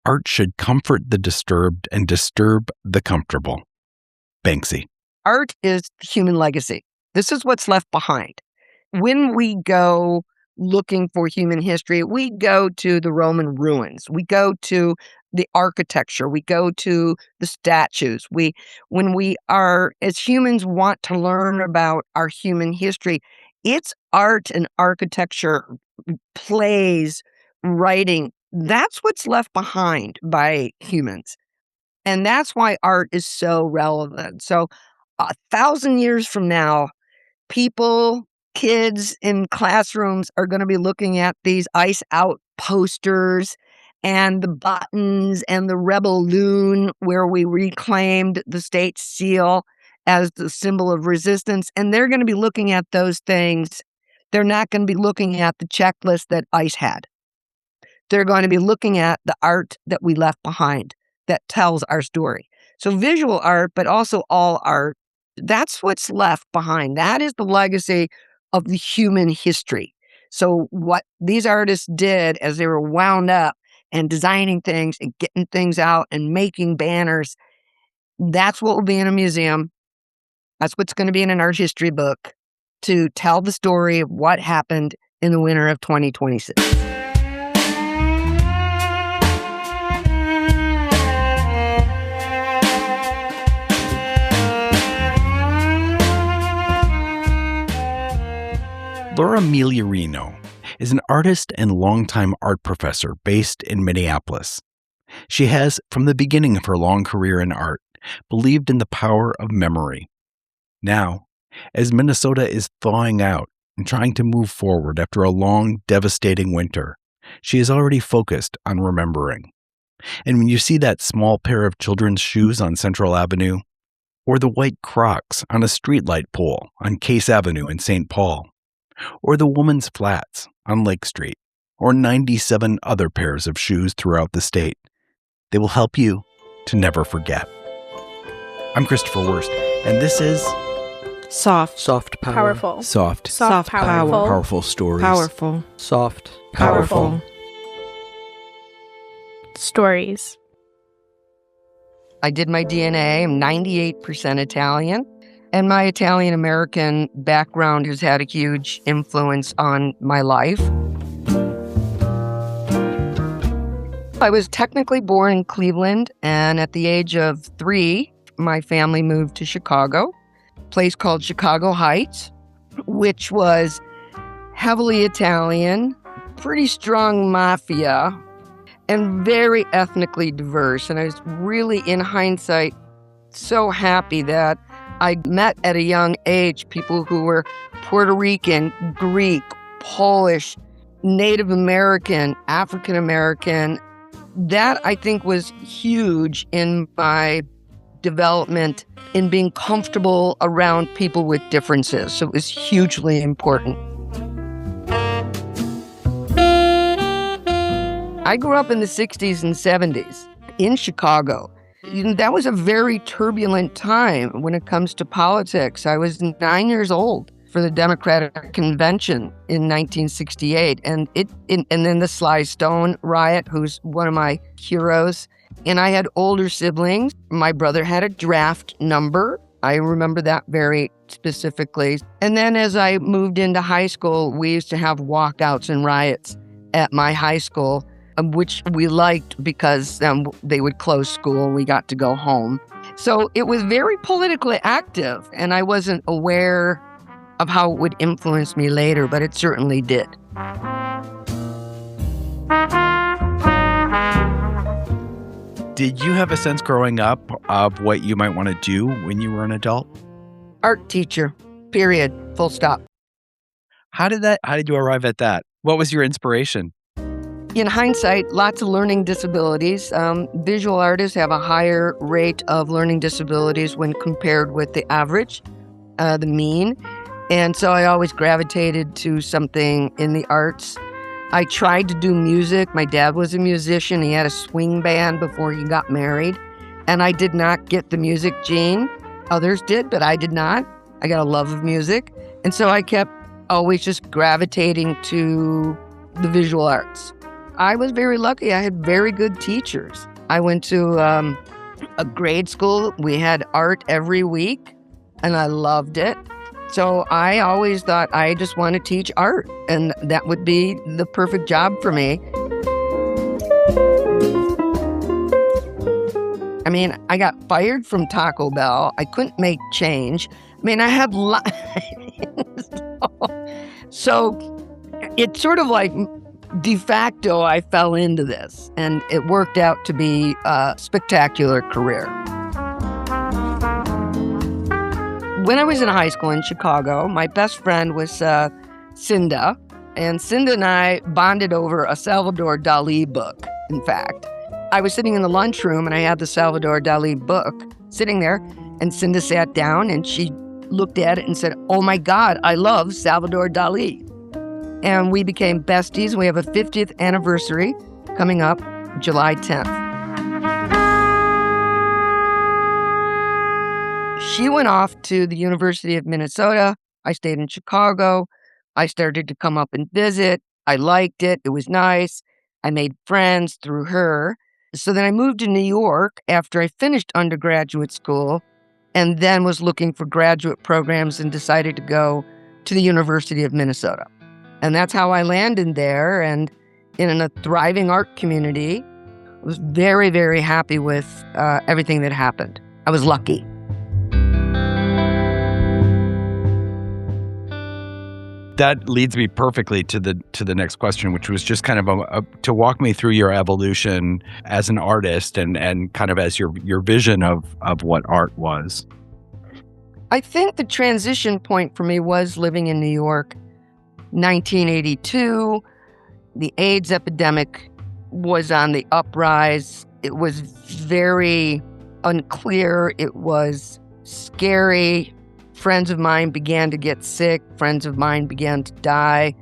art should comfort the disturbed and disturb the comfortable. Banksy. Art is human legacy. This is what's left behind. When we go looking for human history, we go to the Roman ruins. We go to the architecture. We go to the statues. When we are, as humans, want to learn about our human history, it's art and architecture, plays, writing. That's what's left behind by humans. And that's why art is so relevant. So 1,000 years from now, people, kids in classrooms are going to be looking at these ice out posters and the buttons and the rebel loon where we reclaimed the state seal as the symbol of resistance. And they're going to be looking at those things. They're not going to be looking at the checklist that ICE had. They're going to be looking at the art that we left behind that tells our story. So visual art, but also all art, that's what's left behind. That is the legacy of the human history. So what these artists did as they were wound up and designing things and getting things out and making banners, that's what will be in a museum. That's what's going to be in an art history book to tell the story of what happened in the winter of 2026. Laura Migliorino is an artist and longtime art professor based in Minneapolis. She has, from the beginning of her long career in art, believed in the power of memory. Now, as Minnesota is thawing out and trying to move forward after a long, devastating winter, she is already focused on remembering. And when you see that small pair of children's shoes on Central Avenue, or the white Crocs on a streetlight pole on Case Avenue in St. Paul, or the woman's flats on Lake Street, or 97 other pairs of shoes throughout the state, they will help you to never forget. I'm Christopher Wurst, and this is Soft Power. Powerful. Soft Power. Powerful stories. Powerful. Soft Powerful. Stories. I did my DNA. I'm 98% Italian. And my Italian-American background has had a huge influence on my life. I was technically born in Cleveland, and at the age of 3, my family moved to Chicago, a place called Chicago Heights, which was heavily Italian, pretty strong mafia, and very ethnically diverse. And I was really, in hindsight, so happy that I met at a young age people who were Puerto Rican, Greek, Polish, Native American, African American. That, I think, was huge in my development in being comfortable around people with differences. So it was hugely important. I grew up in the 60s and 70s in Chicago. That was a very turbulent time when it comes to politics. I was 9 years old for the Democratic Convention in 1968, and then the Sly Stone riot, who's one of my heroes. And I had older siblings. My brother had a draft number. I remember that very specifically. And then as I moved into high school, we used to have walkouts and riots at my high school, which we liked because they would close school and we got to go home. So it was very politically active, and I wasn't aware of how it would influence me later, but it certainly did. Did you have a sense growing up of what you might want to do when you were an adult? Art teacher, period, full stop. How did you arrive at that? What was your inspiration? In hindsight, lots of learning disabilities. Visual artists have a higher rate of learning disabilities when compared with the average, the mean. And so I always gravitated to something in the arts. I tried to do music. My dad was a musician. He had a swing band before he got married. And I did not get the music gene. Others did, but I did not. I got a love of music. And so I kept always just gravitating to the visual arts. I was very lucky. I had very good teachers. I went to a grade school. We had art every week, and I loved it. So I always thought I just want to teach art, and that would be the perfect job for me. I mean, I got fired from Taco Bell. I couldn't make change. I mean, I had So it's sort of like de facto I fell into this, and it worked out to be a spectacular career. When I was in high school in Chicago, my best friend was Cinda, and Cinda and I bonded over a Salvador Dali book, in fact. I was sitting in the lunchroom, and I had the Salvador Dali book sitting there, and Cinda sat down, and she looked at it and said, "Oh my God, I love Salvador Dali." And we became besties. We have a 50th anniversary coming up July 10th. She went off to the University of Minnesota. I stayed in Chicago. I started to come up and visit. I liked it. It was nice. I made friends through her. So then I moved to New York after I finished undergraduate school, and then was looking for graduate programs and decided to go to the University of Minnesota. And that's how I landed there, and in a thriving art community. I was very, very happy with everything that happened. I was lucky. That leads me perfectly to the next question, which was just kind of to walk me through your evolution as an artist and kind of as your vision of what art was. I think the transition point for me was living in New York. 1982, the AIDS epidemic was on the uprise. It was very unclear. It was scary. Friends of mine began to get sick. Friends of mine began to die.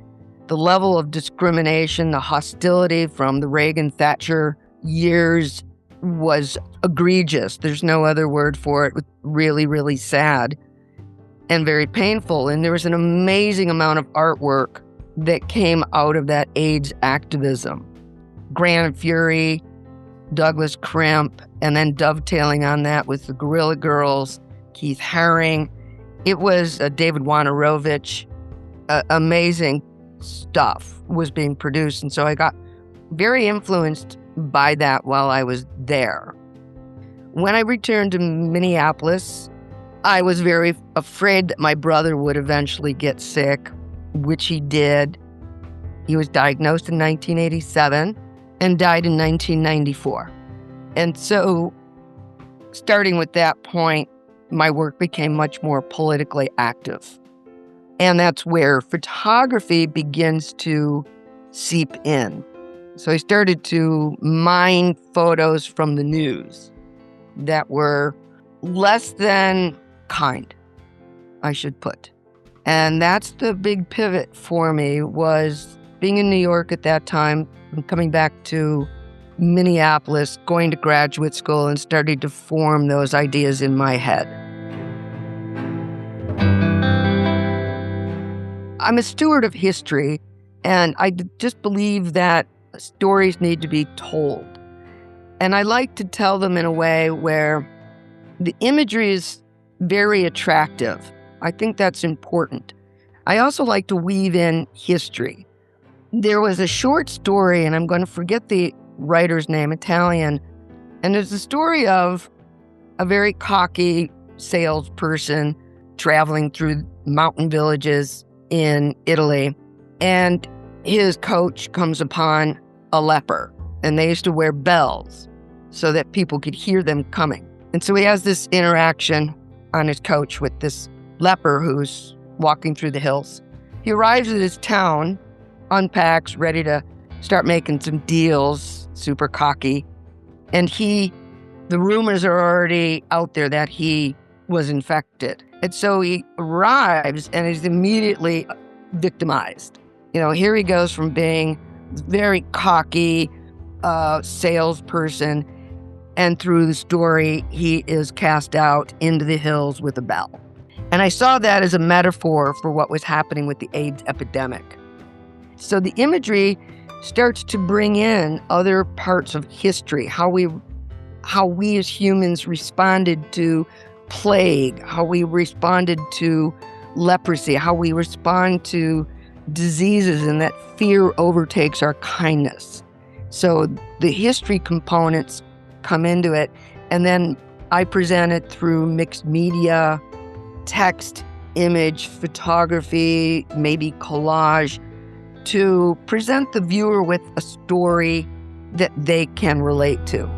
The level of discrimination, the hostility from the Reagan-Thatcher years was egregious. There's no other word for it. It was really, really sad and very painful. And there was an amazing amount of artwork that came out of that AIDS activism. Grand Fury, Douglas Crimp, and then dovetailing on that with the Guerrilla Girls, Keith Haring. It was David Wojnarowicz. Amazing stuff was being produced. And so I got very influenced by that while I was there. When I returned to Minneapolis, I was very afraid that my brother would eventually get sick, which he did. He was diagnosed in 1987 and died in 1994. And so, starting with that point, my work became much more politically active. And that's where photography begins to seep in. So I started to mine photos from the news that were less than kind, I should put. And that's the big pivot for me, was being in New York at that time and coming back to Minneapolis, going to graduate school, and starting to form those ideas in my head. I'm a steward of history, and I just believe that stories need to be told. And I like to tell them in a way where the imagery is very attractive. I think that's important. I also like to weave in history. There was a short story, and I'm going to forget the writer's name, Italian, and there's a story of a very cocky salesperson traveling through mountain villages in Italy, and his coach comes upon a leper, and they used to wear bells so that people could hear them coming. And so he has this interaction on his coach with this leper who's walking through the hills. He arrives at his town, unpacks, ready to start making some deals, super cocky, and the rumors are already out there that he was infected. And so he arrives and is immediately victimized. Here he goes from being very cocky salesperson, and through the story, he is cast out into the hills with a bell. And I saw that as a metaphor for what was happening with the AIDS epidemic. So the imagery starts to bring in other parts of history, how we as humans responded to plague, how we responded to leprosy, how we respond to diseases, and that fear overtakes our kindness. So the history components come into it, and then I present it through mixed media, text, image, photography, maybe collage, to present the viewer with a story that they can relate to.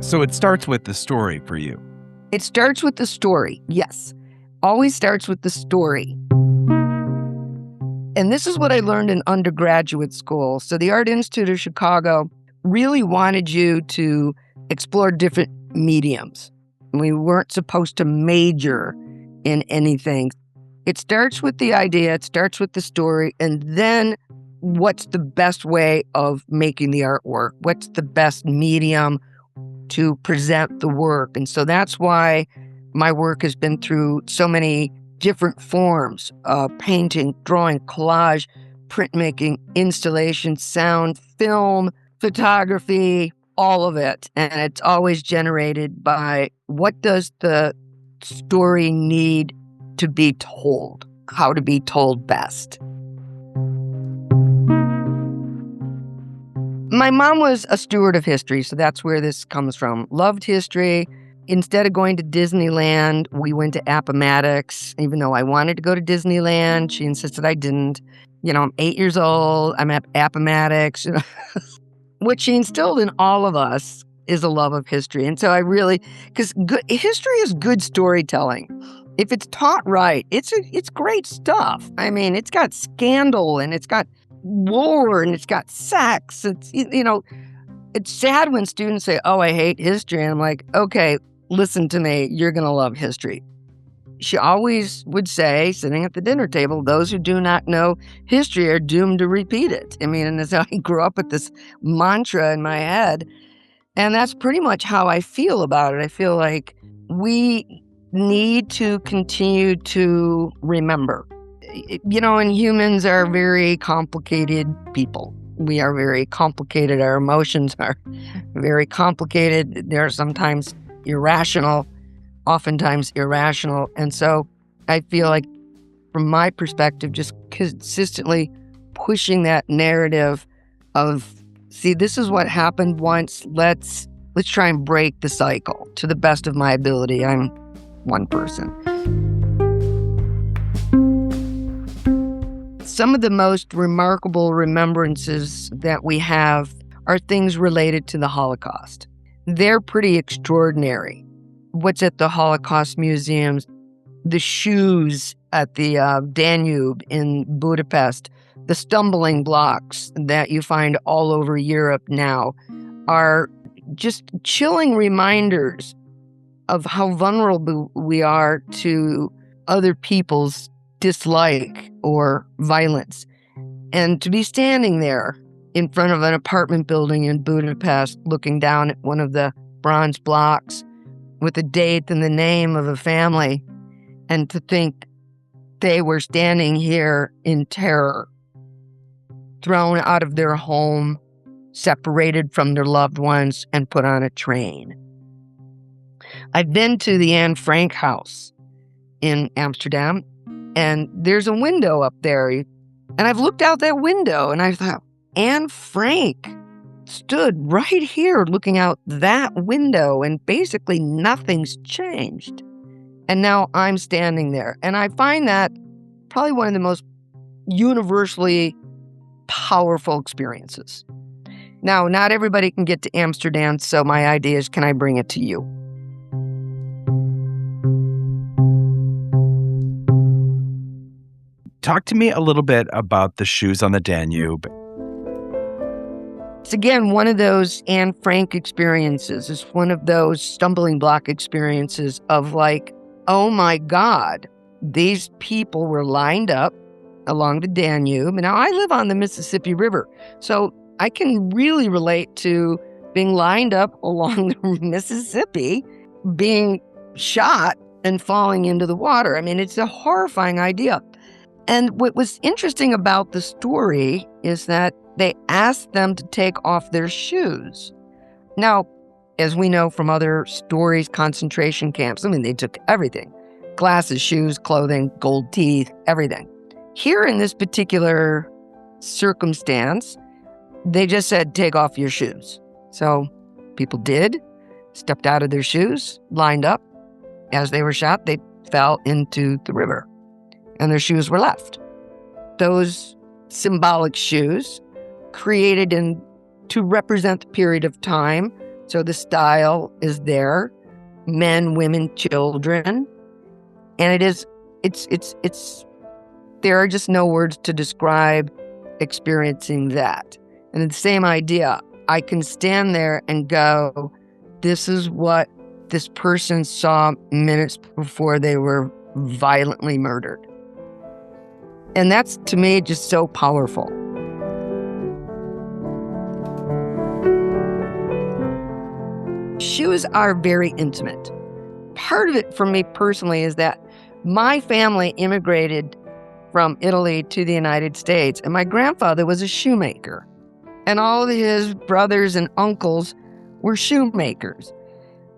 So it starts with the story for you. It starts with the story, yes. Always starts with the story. And this is what I learned in undergraduate school. So the Art Institute of Chicago really wanted you to explore different mediums. We weren't supposed to major in anything. It starts with the idea, it starts with the story, and then what's the best way of making the artwork? What's the best medium to present the work? And so that's why my work has been through so many different forms: painting, drawing, collage, printmaking, installation, sound, film, photography, all of it. And it's always generated by what does the story need to be told, how to be told best. My mom was a steward of history, so that's where this comes from. Loved history. Instead of going to Disneyland, we went to Appomattox. Even though I wanted to go to Disneyland, she insisted I didn't. I'm 8 years old. I'm at Appomattox. What she instilled in all of us is a love of history. And so because history is good storytelling. If it's taught right, it's great stuff. I mean, it's got scandal, and it's got war, and it's got sex. It's sad when students say, "Oh, I hate history." And I'm like, okay, listen to me. You're going to love history. She always would say, sitting at the dinner table, those who do not know history are doomed to repeat it. I mean, and that's how I grew up with this mantra in my head. And that's pretty much how I feel about it. I feel like we need to continue to remember. And humans are very complicated people. We are very complicated. Our emotions are very complicated. They're sometimes irrational, oftentimes irrational. And so I feel like, from my perspective, just consistently pushing that narrative of, see, this is what happened once. Let's try and break the cycle to the best of my ability. I'm one person. Some of the most remarkable remembrances that we have are things related to the Holocaust. They're pretty extraordinary. What's at the Holocaust museums, the shoes at the Danube in Budapest, the stumbling blocks that you find all over Europe now are just chilling reminders of how vulnerable we are to other people's dislike or violence. And to be standing there in front of an apartment building in Budapest, looking down at one of the bronze blocks with a date and the name of a family, and to think they were standing here in terror, thrown out of their home, separated from their loved ones, and put on a train. I've been to the Anne Frank house in Amsterdam, and there's a window up there. And I've looked out that window, and I thought, Anne Frank stood right here looking out that window, and basically nothing's changed. And now I'm standing there. And I find that probably one of the most universally powerful experiences. Now, not everybody can get to Amsterdam, so my idea is, can I bring it to you? Talk to me a little bit about the shoes on the Danube. It's, again, one of those Anne Frank experiences. It's one of those stumbling block experiences of like, oh my God, these people were lined up along the Danube. Now, I live on the Mississippi River, so I can really relate to being lined up along the Mississippi, being shot and falling into the water. I mean, it's a horrifying idea. And what was interesting about the story is that they asked them to take off their shoes. Now, as we know from other stories, concentration camps, I mean, they took everything. Glasses, shoes, clothing, gold teeth, everything. Here in this particular circumstance, they just said, take off your shoes. So people did, stepped out of their shoes, lined up. As they were shot, they fell into the river, and their shoes were left. Those symbolic shoes created to represent the period of time. So the style is there, men, women, children. And there are just no words to describe experiencing that. And the same idea, I can stand there and go, this is what this person saw minutes before they were violently murdered. And that's, to me, just so powerful. Shoes are very intimate. Part of it for me personally is that my family immigrated from Italy to the United States, and my grandfather was a shoemaker. And all of his brothers and uncles were shoemakers.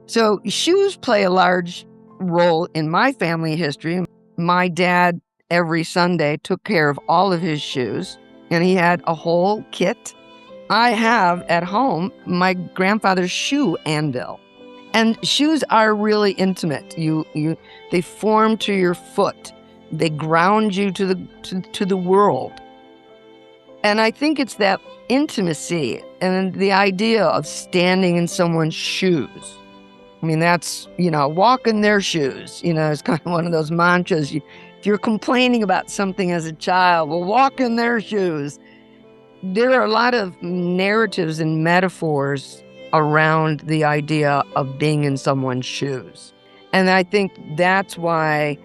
So shoes play a large role in my family history. My dad, every Sunday, took care of all of his shoes, and he had a whole kit. I have at home my grandfather's shoe anvil. And shoes are really intimate. They form to your foot. They ground you to the world. And I think it's that intimacy and the idea of standing in someone's shoes. I mean, that's, walk in their shoes. It's kind of one of those mantras. If you're complaining about something as a child, well, walk in their shoes. There are a lot of narratives and metaphors around the idea of being in someone's shoes. And I think that's why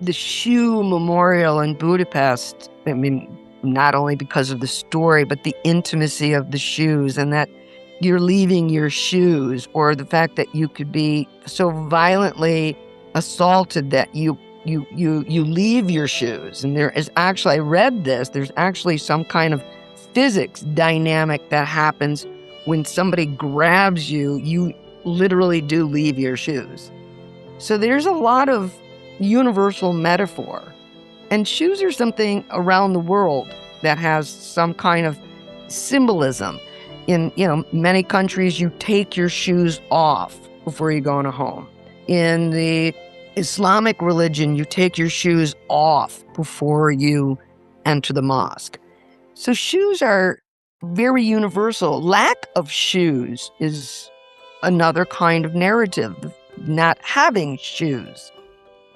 the shoe memorial in Budapest, I mean, not only because of the story, but the intimacy of the shoes, and that you're leaving your shoes, or the fact that you could be so violently assaulted that you leave your shoes. And there is actually, I read this, there's actually some kind of physics dynamic that happens when somebody grabs you, you literally do leave your shoes. So there's a lot of universal metaphor. And shoes are something around the world that has some kind of symbolism. In many countries, you take your shoes off before you go in a home. In the Islamic religion, you take your shoes off before you enter the mosque. So shoes are very universal. Lack of shoes is another kind of narrative. Not having shoes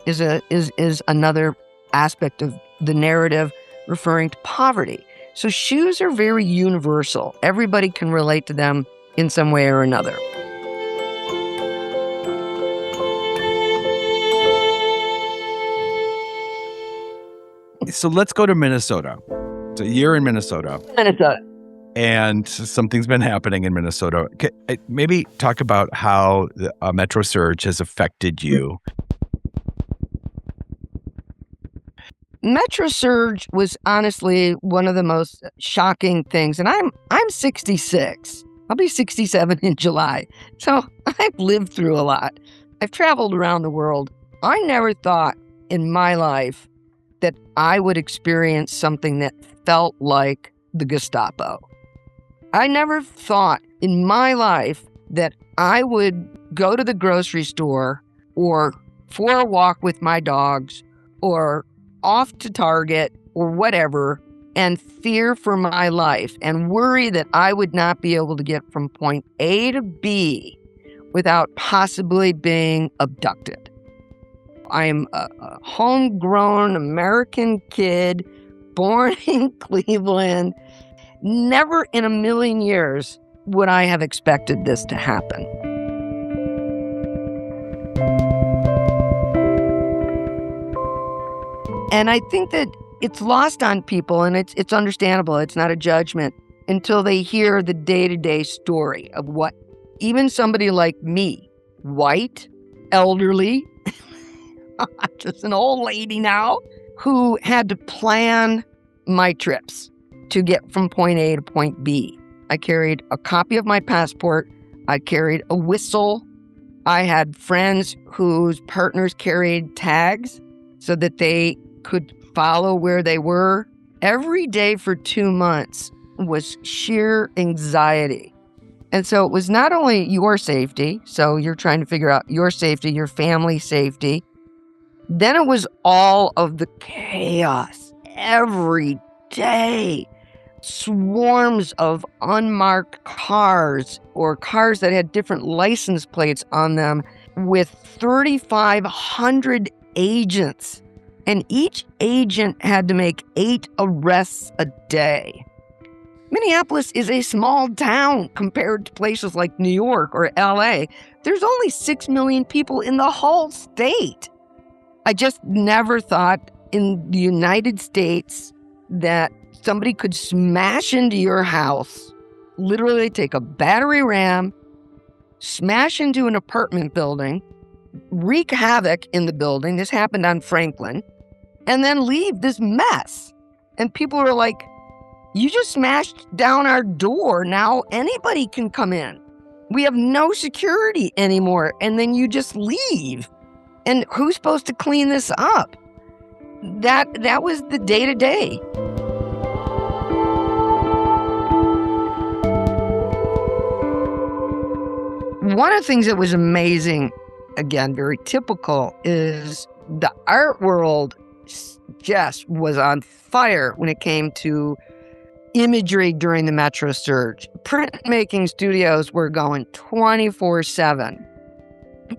is another aspect of the narrative referring to poverty. So shoes are very universal. Everybody can relate to them in some way or another. So let's go to Minnesota. It's a year in Minnesota. And something's been happening in Minnesota. Maybe talk about how the metro surge has affected you. Metro surge was honestly one of the most shocking things. And I'm 66. I'll be 67 in July. So I've lived through a lot. I've traveled around the world. I never thought in my life that I would experience something that felt like the Gestapo. I never thought in my life that I would go to the grocery store or for a walk with my dogs or off to Target or whatever and fear for my life and worry that I would not be able to get from point A to B without possibly being abducted. I'm a homegrown American kid born in Cleveland. Never in a million years would I have expected this to happen. And I think that it's lost on people, and it's understandable. It's not a judgment until they hear the day-to-day story of what even somebody like me, white, elderly, just an old lady now, who had to plan my trips to get from point A to point B. I carried a copy of my passport. I carried a whistle. I had friends whose partners carried tags so that they could follow where they were. Every day for 2 months was sheer anxiety. And so it was not only your safety, so you're trying to figure out your safety, your family's safety. Then it was all of the chaos every day. Swarms of unmarked cars or cars that had different license plates on them with 3,500 agents. And each agent had to make 8 arrests a day. Minneapolis is a small town compared to places like New York or LA. There's only 6 million people in the whole state. I just never thought in the United States that somebody could smash into your house, literally take a battery ram, smash into an apartment building, wreak havoc in the building. This happened on Franklin, and then leave this mess. And people are like, you just smashed down our door. Now anybody can come in. We have no security anymore. And then you just leave. And who's supposed to clean this up? That was the day-to-day. One of the things that was amazing, again, very typical, is the art world just was on fire when it came to imagery during the Metro Surge. Printmaking studios were going 24/7.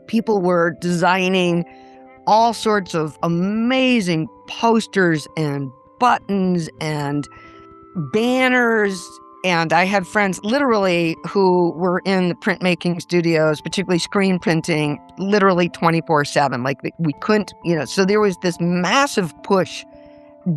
People were designing all sorts of amazing posters and buttons and banners. And I had friends literally who were in the printmaking studios, particularly screen printing, literally 24/7. Like we couldn't, so there was this massive push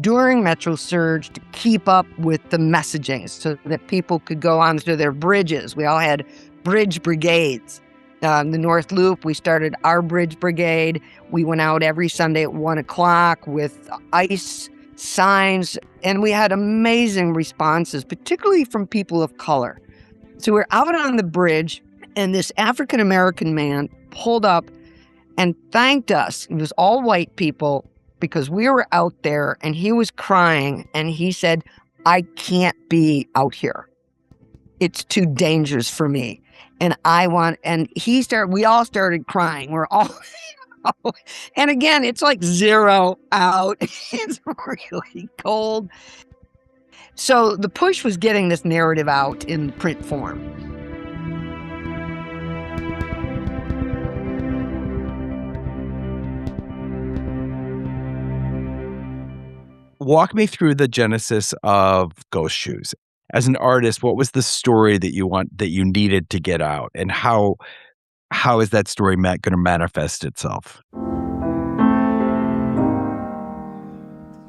during Metro Surge to keep up with the messaging so that people could go onto their bridges. We all had bridge brigades. The North Loop, we started our bridge brigade. We went out every Sunday at 1 o'clock with ice signs, and we had amazing responses, particularly from people of color. So we're out on the bridge, and this African-American man pulled up and thanked us. It was all white people because we were out there, and he was crying, and he said, I can't be out here. It's too dangerous for me. And we all started crying. We're all, and again, it's like 0 out. It's really cold. So the push was getting this narrative out in print form. Walk me through the genesis of Ghost Shoes. As an artist, what was the story that you needed to get out, and how is that story going to manifest itself?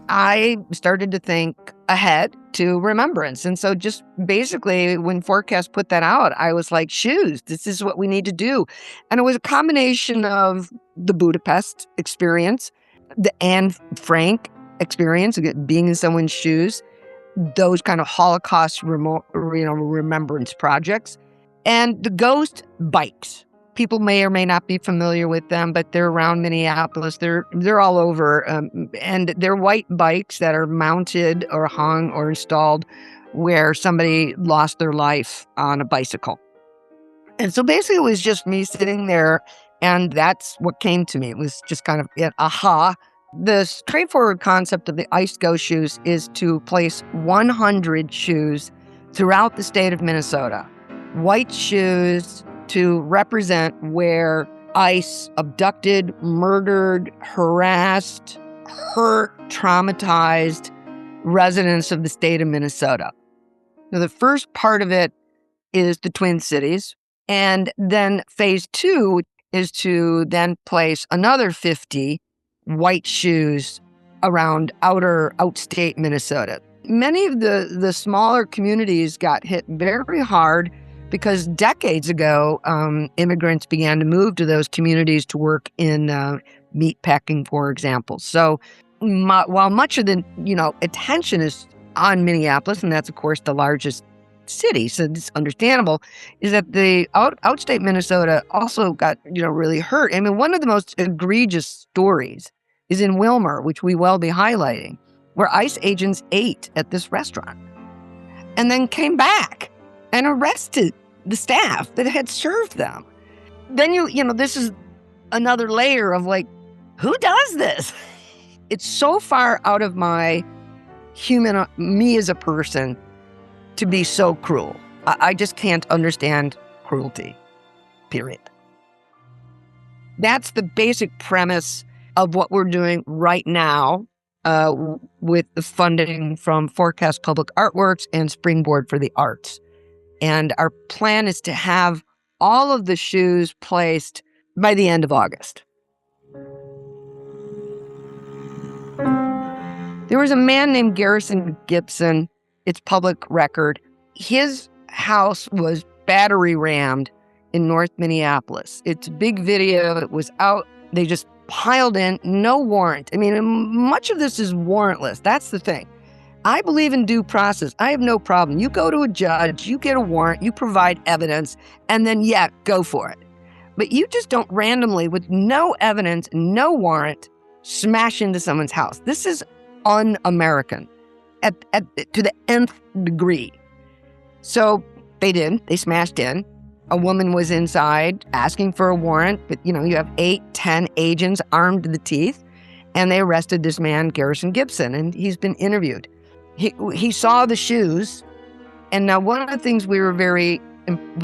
I started to think ahead to remembrance. And so just basically when Forecast put that out, I was like, shoes, this is what we need to do. And it was a combination of the Budapest experience, the Anne Frank experience, being in someone's shoes, those kind of Holocaust remembrance projects, and the ghost bikes. People may or may not be familiar with them, but they're around Minneapolis. They're all over, and they're white bikes that are mounted or hung or installed where somebody lost their life on a bicycle. And so basically it was just me sitting there, and that's what came to me. It was just kind of aha. The straightforward concept of the Iced Ghost Shoes is to place 100 shoes throughout the state of Minnesota. White shoes to represent where ICE abducted, murdered, harassed, hurt, traumatized residents of the state of Minnesota. Now, the first part of it is the Twin Cities. And then phase 2 is to then place another 50 white shoes around outstate Minnesota. Many of the smaller communities got hit very hard because decades ago, immigrants began to move to those communities to work in meat packing, for example. So while much of the, attention is on Minneapolis, and that's, of course, the largest city, so it's understandable, is that the outstate Minnesota also got, really hurt. I mean, one of the most egregious stories is in Wilmer, which we will be highlighting, where ICE agents ate at this restaurant and then came back and arrested the staff that had served them. Then this is another layer of like, who does this? It's so far out of me as a person, to be so cruel. I just can't understand cruelty, period. That's the basic premise of what we're doing right now with the funding from Forecast Public Artworks and Springboard for the Arts. And our plan is to have all of the shoes placed by the end of August. There was a man named Garrison Gibson. It's public record. His house was battery rammed in North Minneapolis. It's a big video. It was out. They just piled in, no warrant. I mean, much of this is warrantless. That's the thing. I believe in due process. I have no problem. You go to a judge, you get a warrant, you provide evidence, and then, go for it. But you just don't randomly, with no evidence, no warrant, smash into someone's house. This is un-American. To the nth degree. So they did. They smashed in. A woman was inside asking for a warrant, but you have 8-10 agents armed to the teeth, and they arrested this man, Garrison Gibson, and he's been interviewed. He saw the shoes, and now one of the things was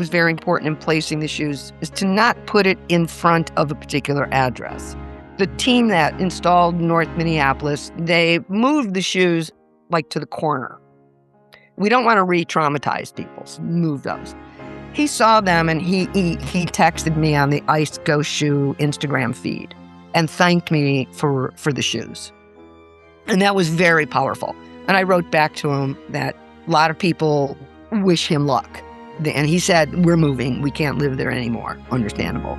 very important in placing the shoes is to not put it in front of a particular address. The team that installed North Minneapolis, they moved the shoes to the corner. We don't want to re-traumatize people, so move those. He saw them and he texted me on the Ice Go Shoe Instagram feed and thanked me for the shoes. And that was very powerful. And I wrote back to him that a lot of people wish him luck. And he said, we're moving. We can't live there anymore. Understandable.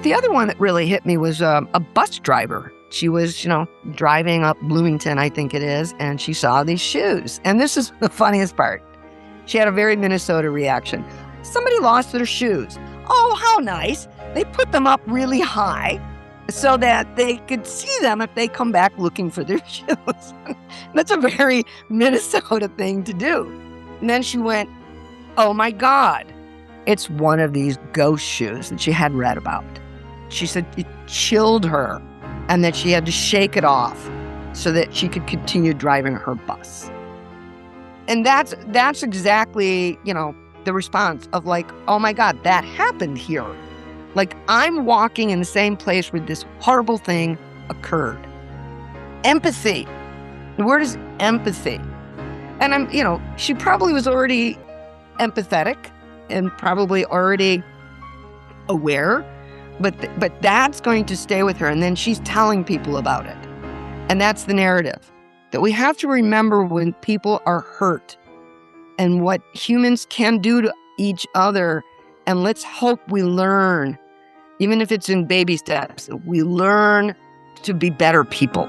The other one that really hit me was a bus driver. She was, driving up Bloomington, I think it is, and she saw these shoes. And this is the funniest part. She had a very Minnesota reaction. Somebody lost their shoes. Oh, how nice. They put them up really high so that they could see them if they come back looking for their shoes. That's a very Minnesota thing to do. And then she went, oh my God, it's one of these ghost shoes that she had read about. She said it chilled her and that she had to shake it off so that she could continue driving her bus. And that's exactly, the response of oh my God, that happened here. I'm walking in the same place where this horrible thing occurred. Empathy. The word is empathy. And she probably was already empathetic and probably already aware, but that's going to stay with her. And then she's telling people about it. And that's the narrative. That we have to remember when people are hurt and what humans can do to each other. And let's hope we learn, even if it's in baby steps, we learn to be better people.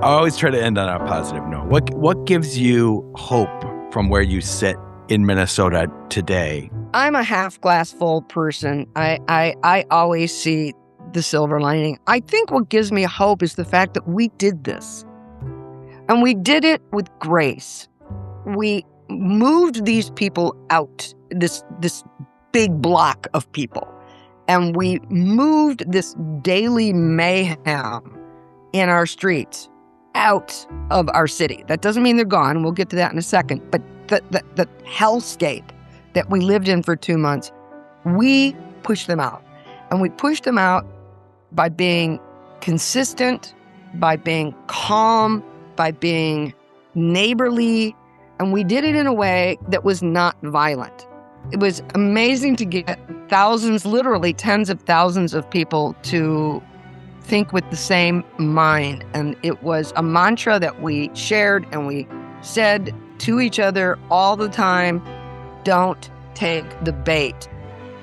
I always try to end on a positive note. What gives you hope from where you sit in Minnesota today? I'm a half glass full person. I always see the silver lining. I think what gives me hope is the fact that we did this. And we did it with grace. We moved these people out, this big block of people. And we moved this daily mayhem in our streets out of our city. That doesn't mean they're gone. We'll get to that in a second. But the hellscape that we lived in for 2 months, we pushed them out. And we pushed them out by being consistent, by being calm, by being neighborly. And we did it in a way that was not violent. It was amazing to get thousands, literally tens of thousands of people to think with the same mind. And it was a mantra that we shared and we said to each other all the time, don't take the bait.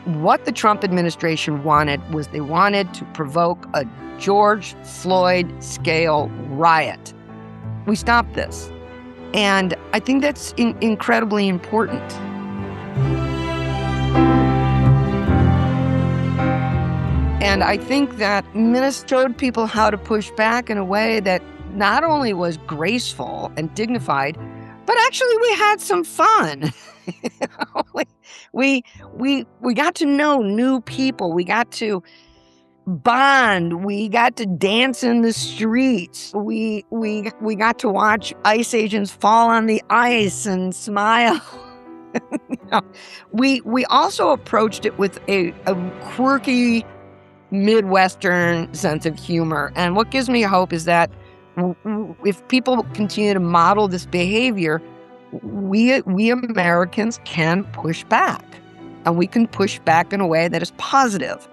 What the Trump administration wanted was they wanted to provoke a George Floyd scale riot. We stopped this. And I think that's incredibly important. And I think that Minnesota showed people how to push back in a way that not only was graceful and dignified, but actually we had some fun. we got to know new people. We got to bond. We got to dance in the streets. We got to watch ice agents fall on the ice and smile. We also approached it with a quirky Midwestern sense of humor. And what gives me hope is that if people continue to model this behavior, we Americans can push back. And we can push back in a way that is positive,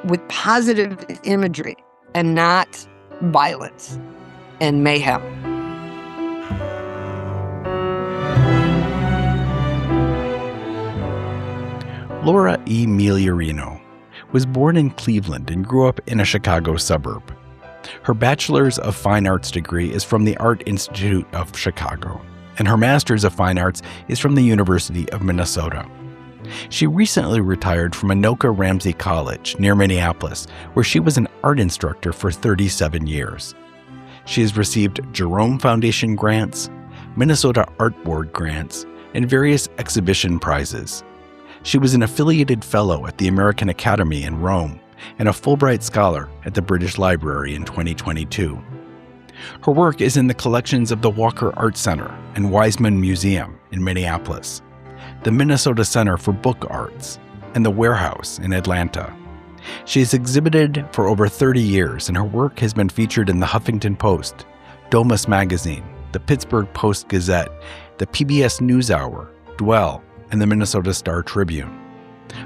with positive imagery and not violence and mayhem. Laura E. Migliorino was born in Cleveland and grew up in a Chicago suburb. Her Bachelor's of Fine Arts degree is from the Art Institute of Chicago, and her Master's of Fine Arts is from the University of Minnesota. She recently retired from Anoka Ramsey College near Minneapolis, where she was an art instructor for 37 years. She has received Jerome Foundation grants, Minnesota Art Board grants, and various exhibition prizes. She was an affiliated fellow at the American Academy in Rome and a Fulbright Scholar at the British Library in 2022. Her work is in the collections of the Walker Art Center and Weizmann Museum in Minneapolis, the Minnesota Center for Book Arts, and the Warehouse in Atlanta. She has exhibited for over 30 years, and her work has been featured in the Huffington Post, Domus Magazine, the Pittsburgh Post-Gazette, the PBS NewsHour, Dwell, and the Minnesota Star Tribune.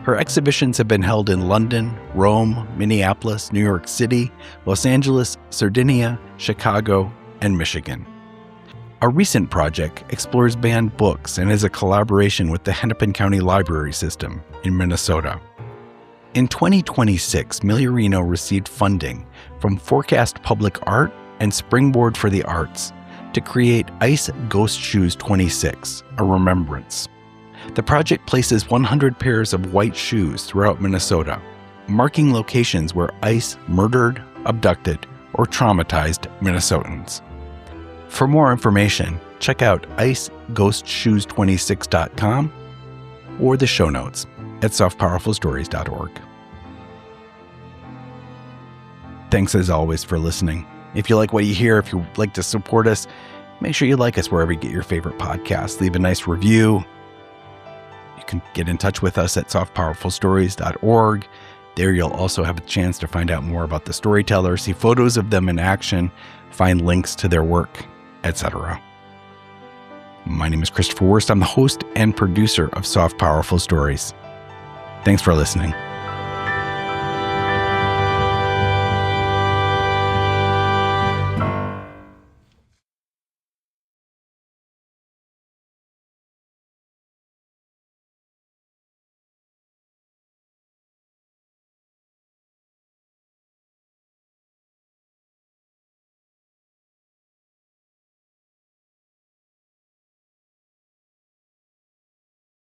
Her exhibitions have been held in London, Rome, Minneapolis, New York City, Los Angeles, Sardinia, Chicago, and Michigan. A recent project explores banned books and is a collaboration with the Hennepin County Library System in Minnesota. In 2026, Migliorino received funding from Forecast Public Art and Springboard for the Arts to create Ice Ghost Shoes 26, a remembrance. The project places 100 pairs of white shoes throughout Minnesota, marking locations where ICE murdered, abducted, or traumatized Minnesotans. For more information, check out iceghostshoes26.com or the show notes at softpowerfulstories.org. Thanks as always for listening. If you like what you hear, if you'd like to support us, make sure you like us wherever you get your favorite podcasts. Leave a nice review. You can get in touch with us at softpowerfulstories.org. There you'll also have a chance to find out more about the storytellers, see photos of them in action, find links to their work, etc. My name is Christopher Wurst. I'm the host and producer of Soft Powerful Stories. Thanks for listening.